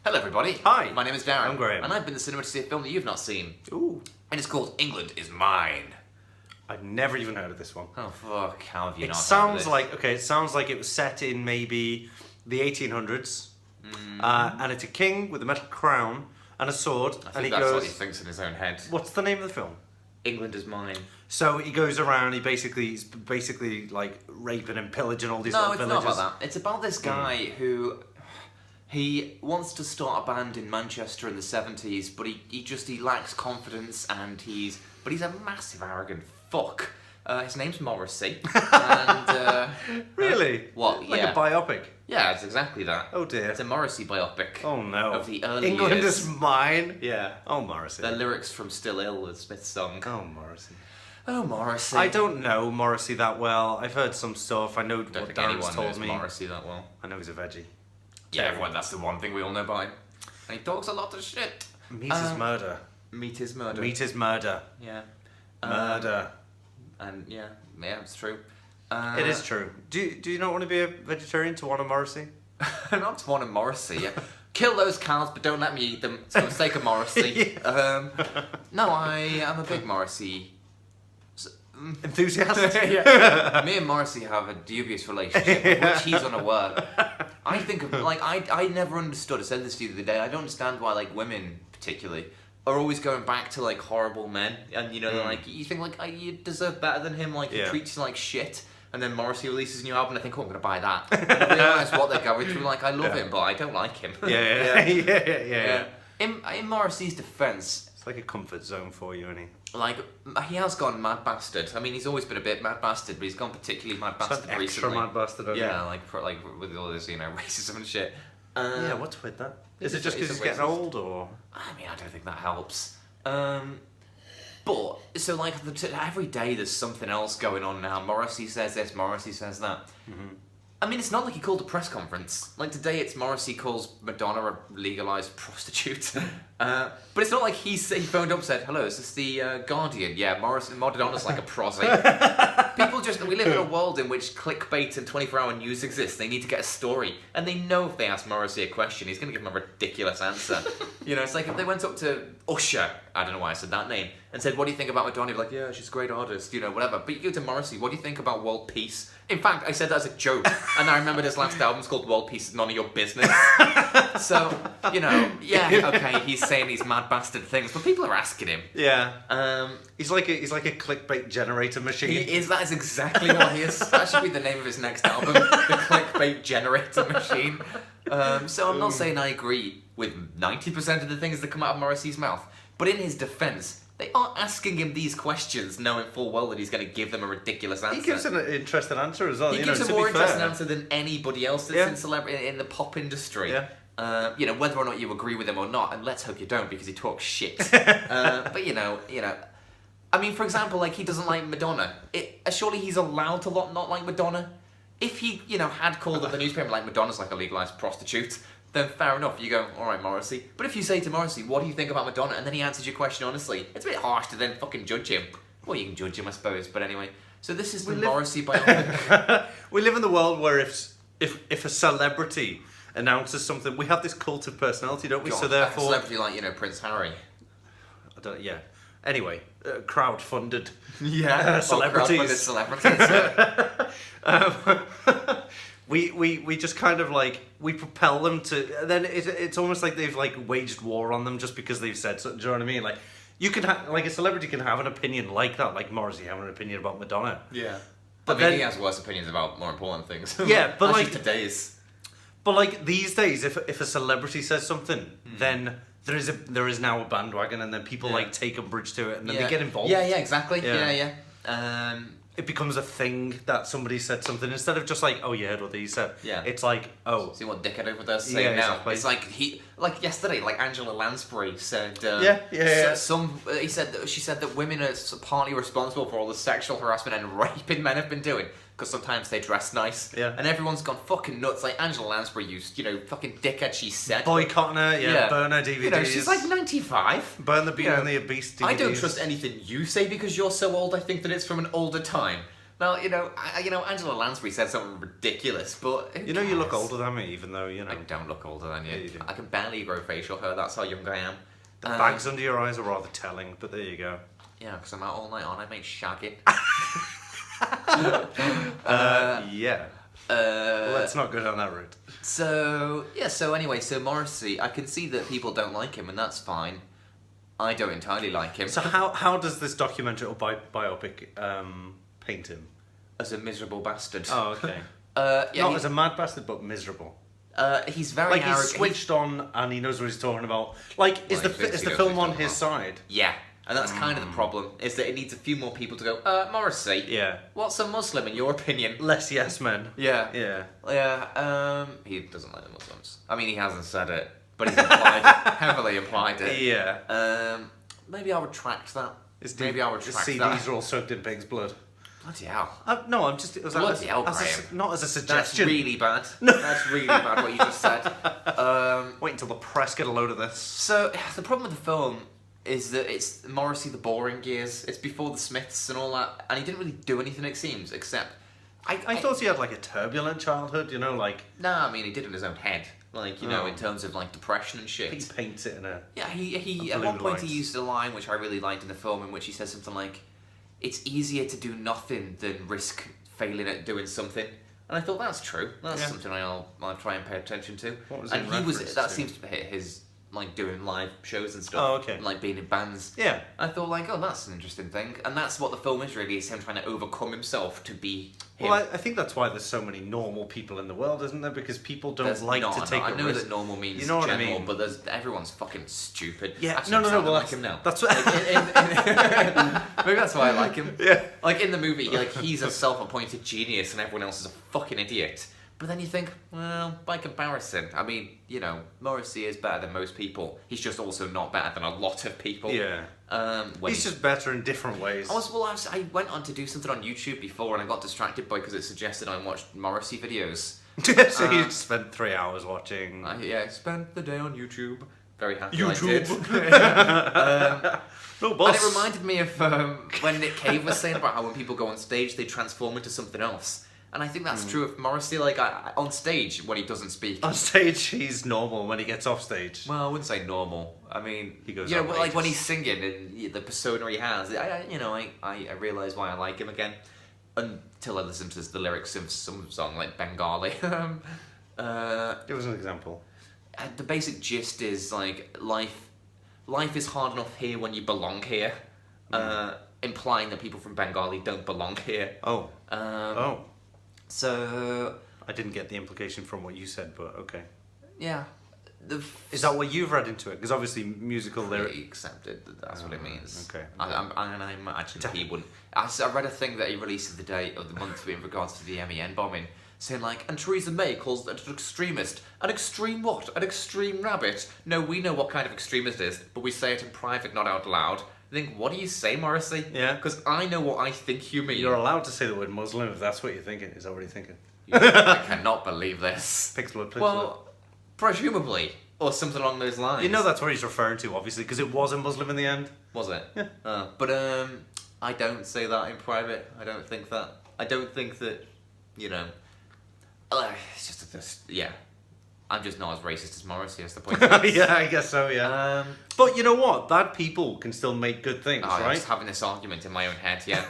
Hello everybody. Hi. My name is Darren. I'm Graham. And I've been to the cinema to see a film that you've not seen. Ooh. And it's called England is Mine. I've never even heard of this one. Oh fuck, how have you It not sounds heard of this? it sounds like it was set in maybe the 1800s. And it's a king with a metal crown and a sword. I and think he that's goes, what he thinks in his own head. what's the name of the film? England is Mine. So he goes around, he's basically like raping and pillaging all these No, little it's villages. not about that. It's about this guy who... He wants to start a band in Manchester in the 70s, but he lacks confidence and he's a massive arrogant fuck. His name's Morrissey. And, Really? What? Like yeah. a biopic? Yeah, it's exactly that. Oh dear. It's a Morrissey biopic. Oh no. Of the early England years. is Mine? Yeah. Oh, Morrissey. The lyrics from Still Ill, the Smith song. Oh, Morrissey. Oh, Morrissey. I don't know Morrissey that well. I've heard some stuff. I know don't what think Darren's anyone told knows me. Morrissey that well. I know he's a veggie. Yeah, everyone, that's the one thing we all know about him. And he talks a lot of shit. Meat is murder. Meat is murder. Meat is murder. Yeah. Murder. And yeah, it's true. It is true. Do you not want to be a vegetarian to want a Morrissey? Not to want a Morrissey. Yeah. Kill those cows, but don't let me eat them. It's for the sake of Morrissey. No, I am a big Morrissey Enthusiast? yeah. Me and Morrissey have a dubious relationship, of which he's unaware. I think of, I never understood, I said this to you the other day, I don't understand why, women, particularly, are always going back to, horrible men, and, you you think, you deserve better than him, he treats you like shit, and then Morrissey releases a new album, and I think, oh, I'm gonna buy that. And I realise what they're going through, I love him, but I don't like him. Yeah. In Morrissey's defence, It's like a comfort zone for you, isn't he? he has gone mad bastard. I mean, he's always been a bit mad bastard, but he's gone particularly mad bastard Extra recently. mad bastard, Yeah, with all this, racism and shit. Yeah, what's with that? Is it just it's because a he's getting racist. old, or...? I mean, I don't think that helps. But, so every day there's something else going on now. Morrissey says this, Morrissey says that. Mm-hmm. I mean, it's not like he called a press conference. Today it's Morrissey calls Madonna a legalised prostitute. But it's not like he phoned up and said, hello, is this the Guardian? Yeah, Madonna's like a prosy. We live in a world in which clickbait and 24-hour news exist. They need to get a story. And they know if they ask Morrissey a question, he's going to give them a ridiculous answer. It's like if they went up to Usher, I don't know why I said that name, and said, what do you think about Madonna? He'd be like, yeah, she's a great artist, whatever. But you go to Morrissey, what do you think about world peace? In fact, I said that as a joke, and I remembered his last album's called World Peace is None of Your Business. So, okay, he's saying these mad bastard things, but people are asking him. Yeah. He's like a clickbait generator machine. That is exactly what he is. That should be the name of his next album, the clickbait generator machine. So I'm not saying I agree with 90% of the things that come out of Morrissey's mouth, but in his defence, they are asking him these questions, knowing full well that he's going to give them a ridiculous answer. He gives an interesting answer as well. He gives a more interesting answer than anybody else that's in the pop industry. Yeah. Whether or not you agree with him or not, and let's hope you don't because he talks shit. But I mean, for example, he doesn't like Madonna. Surely he's allowed to not like Madonna. If he, had called up the newspaper Madonna's like a legalised prostitute, then fair enough, you go, alright Morrissey. But if you say to Morrissey, what do you think about Madonna? And then he answers your question honestly, it's a bit harsh to then fucking judge him. Well, you can judge him, I suppose, but anyway. So this is the Morrissey biopic. We live in the world where if a celebrity announces something, we have this cult of personality, don't we? God, so therefore... A celebrity like, Prince Harry. Yeah. Anyway, crowd-funded celebrities. We just kind of we propel them to. Then it's almost like they've waged war on them just because they've said something. Do you know what I mean? You can have a celebrity can have an opinion like that, like Morrissey having an opinion about Madonna. Yeah, but then he has worse opinions about more important things. Yeah, but actually today's. But these days, if a celebrity says something, then there is now a bandwagon, and then people take umbrage to it, and then they get involved. Yeah, exactly. Yeah. It becomes a thing that somebody said something instead of just oh, you heard what he said. Yeah. It's oh. See what dickhead over there saying now. Exactly. It's yesterday, Angela Lansbury said. She said that women are partly responsible for all the sexual harassment and raping men have been doing because sometimes they dress nice. Yeah. And everyone's gone fucking nuts. Angela Lansbury used, fucking dickhead. She said. Boycotting her, burn her DVDs. She's 95. Burn the Beauty and the Beast DVDs. I don't trust anything you say because you're so old. I think that it's from an older time. Well, Angela Lansbury said something ridiculous, but who You look cares? older than me, even though, I don't look older than you. Yeah, you do. I can barely grow facial hair. That's how young I am. The bags under your eyes are rather telling, but there you go. Yeah, because I'm out all night on. I make shagging. Yeah. Let's not go down that route. So anyway, Morrissey, I can see that people don't like him, and that's fine. I don't entirely like him. So how does this documentary or biopic paint him? As a miserable bastard. Oh, okay. Yeah, Not as a mad bastard, but miserable. He's very Like, arrogant. he's switched on and he knows what he's talking about. Like, is Well, the he thinks is he the knows film what on he's his talking side? Yeah, and that's kind of the problem, is that it needs a few more people to go, Morrissey, Yeah. what's a Muslim in your opinion? Less yes men. Yeah. Yeah. He doesn't like the Muslims. I mean, he hasn't said it, but he's implied it, heavily implied it. Yeah. Maybe I'll retract that. His Maybe I'll retract CDs that. are all soaked in pig's blood. Bloody hell. No, I'm just. It was Bloody hell, as Graham. not as a That's suggestion. really bad. That's really bad what you just said. Wait until the press get a load of this. So, the problem with the film is that it's Morrissey the boring years. It's before the Smiths and all that, and he didn't really do anything, it seems, except... I thought he had like a turbulent childhood, like... Nah, I mean, he did it in his own head. Like, in terms of, like, depression and shit. He paints it in a... Yeah, he a at blue one point light. he used a line which I really liked in the film, in which he says something like, "It's easier to do nothing than risk failing at doing something." And I thought that's true. That's something I'll try and pay attention to. What was and it in he was reference that to? seems to hit his like doing live shows and stuff. Oh, okay. And, like being in bands. Yeah. I thought like, oh, that's an interesting thing, and that's what the film is really, is him trying to overcome himself to be him. Well, I think that's why there's so many normal people in the world, isn't there? Because people don't There's like not, to take I a know risk. that normal means You know what I general, mean? but everyone's fucking stupid. Yeah, Actually, no, I'm starting to well, like him now. that's what... Maybe that's why I like him. Yeah. Like in the movie, like he's a self-appointed genius and everyone else is a fucking idiot. But then you think, well, by comparison, I mean, Morrissey is better than most people. He's just also not better than a lot of people. Yeah. When He's just better in different ways. I went on to do something on YouTube before and I got distracted because it suggested I watched Morrissey videos. So you spent 3 hours watching... I spent the day on YouTube. Very happy YouTube. I did. No, And boss. it reminded me of when Nick Cave was saying about how when people go on stage, they transform into something else. And I think that's true of Morrissey. Like, on stage, when he doesn't speak... On stage, he's normal. When he gets off stage... Well, I wouldn't say normal. I mean... He goes like outrageous. when he's singing and the persona he has, I realise why I like him again. Until I listen to the lyrics of some song like Bengali. Give us an example. The basic gist is, like, life is hard enough here when you belong here. Implying that people from Bengali don't belong here. Oh. So... I didn't get the implication from what you said, but okay. Yeah. Is that what you've read into it? Because obviously musical lyrics... He accepted that that's what it means. Okay. I imagine he wouldn't. I read a thing that he released the day of the month in regards to the MEN bombing, saying like, and Theresa May calls it an extremist. An extreme what? An extreme rabbit? No, we know what kind of extremist it is, but we say it in private, not out loud. I think, what do you say, Morrissey? Yeah. Because I know what I think you mean. You're allowed to say the word Muslim if that's what you're thinking. Is that what you're thinking? I cannot believe this. Pig's blood, pig's blood. Well, presumably. Or something along those lines. You know that's what he's referring to, obviously, because it was a Muslim in the end. Was it? Yeah. But I don't say that in private. I don't think that. I don't think that, it's just yeah. I'm just not as racist as Morrissey, is the point. Yeah, I guess so, yeah. But you know what? Bad people can still make good things, I right? was having this argument in my own head, yeah.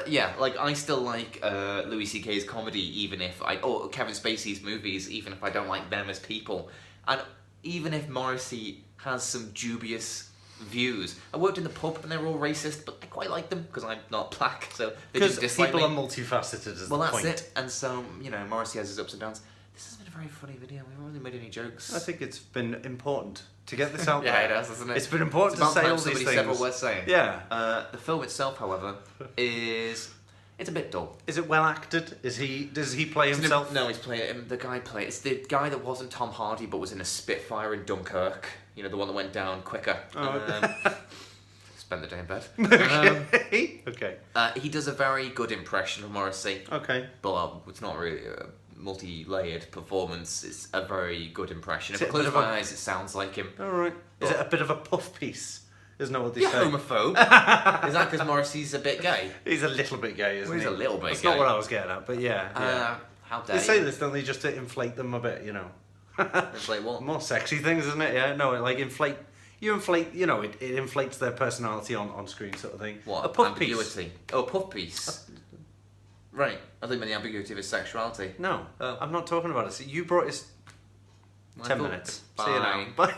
Yeah, like, I still like Louis C.K.'s comedy, even if or Kevin Spacey's movies, even if I don't like them as people. And even if Morrissey has some dubious views. I worked in the pub and they were all racist, but I quite like them because I'm not black, so they just Because dislike people me. are multifaceted, is Well, the that's point. it. And so, Morrissey has his ups and downs. This has been a very funny video. We haven't really made any jokes. I think it's been important to get this out Yeah, there. it has, hasn't it? It's been important It's to about say time all these somebody things. said what we're saying. Yeah. The film itself, however, it's a bit dull. Is it well acted? Does he play himself? No, he's playing the guy played. It's the guy that wasn't Tom Hardy but was in a Spitfire in Dunkirk. The one that went down quicker. Spent the day in bed. Okay. He does a very good impression of Morrissey. Okay. But it's not really a multi-layered performance. It's a very good impression. Is If I it a close bit my of a- eyes, it sounds like him. All right. Is it a bit of a puff piece? Isn't that what they You're say? homophobe. Is that because Morrissey's a bit gay? He's a little bit gay, isn't he? He's a little bit That's gay. not what I was getting at, but yeah. How dare They say you? this, don't they, just to inflate them a bit, you know? It's like, what? More sexy things, isn't it? Yeah, no, like inflate, you know, it inflates their personality on screen sort of thing. What? A puff ambiguity. piece. Oh, a puff piece. Right. I think the ambiguity of his sexuality. No, Oh. I'm not talking about it. So you brought us 10 Michael, minutes. bye. See you now. Bye.